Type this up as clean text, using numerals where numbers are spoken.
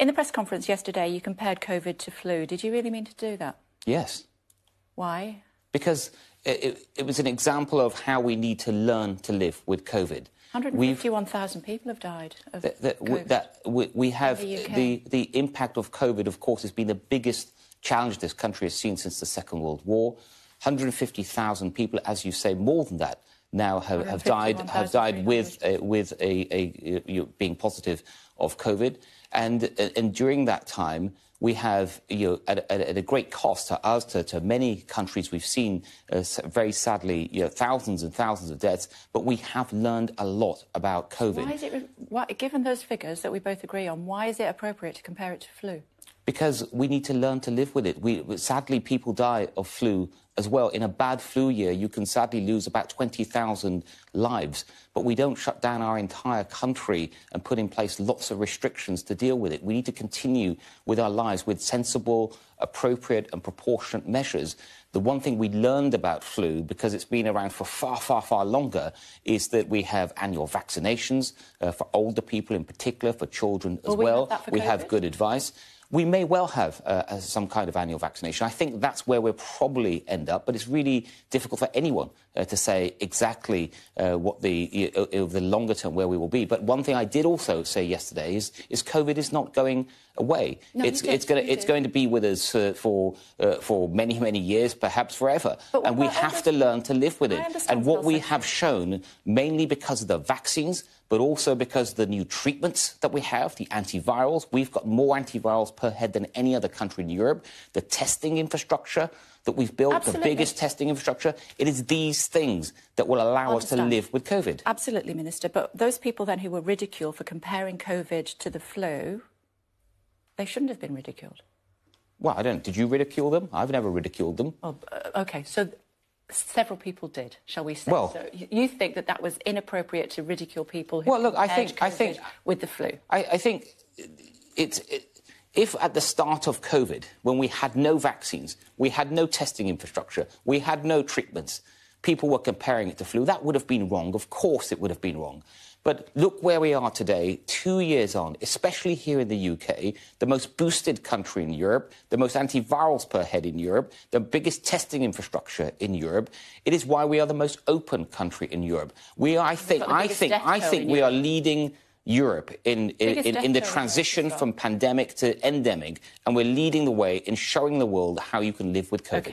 In the press conference yesterday, you compared COVID to flu. Did you really mean to do that? Yes. Why? Because it was an example of how we need to learn to live with COVID. 151,000 people have died of COVID. We have the the impact of COVID, of course, has been the biggest challenge this country has seen since the Second World War. 150,000 people, as you say, more than that, now have died with being positive of COVID, and during that time we have, at a great cost to us, to many countries, we've seen very sadly, thousands and thousands of deaths, but we have learned a lot about COVID. Why is it, given those figures that we both agree on, why is it appropriate to compare it to flu? Because we need to learn to live with it. Sadly, people die of flu as well. In a bad flu year, you can sadly lose about 20,000 lives. But we don't shut down our entire country and put in place lots of restrictions to deal with it. We need to continue with our lives with sensible, appropriate and proportionate measures. The one thing we learned about flu, because it's been around for far, far, far longer, is that we have annual vaccinations for older people in particular, for children as well. We have good advice. We may well have some kind of annual vaccination. I think that's where we'll probably end up, but it's really difficult for anyone to say exactly what the longer term where we will be. But one thing I did also say yesterday is COVID is not going away. No, it's going to be with us for many, many years, perhaps forever. And we have to learn to live with it. And what we have shown, mainly because of the vaccines, but also because of the new treatments that we have, the antivirals. We've got more antivirals per head than any other country in Europe. The testing infrastructure that we've built, the biggest testing infrastructure, it is these things that will allow us to live with COVID. Absolutely, Minister. But those people then who were ridiculed for comparing COVID to the flu, they shouldn't have been ridiculed. Well, I don't. Did you ridicule them? I've never ridiculed them. Oh, OK, so several people did, shall we say? Well, so you think that was inappropriate to ridicule people who I think with the flu? I think if at the start of COVID, when we had no vaccines, we had no testing infrastructure, we had no treatments, people were comparing it to flu, that would have been wrong. Of course it would have been wrong. But look where we are today, 2 years on, especially here in the UK, the most boosted country in Europe, the most antivirals per head in Europe, the biggest testing infrastructure in Europe. It is why we are the most open country in Europe. I think we are leading Europe in the transition from pandemic to endemic, and we're leading the way in showing the world how you can live with COVID.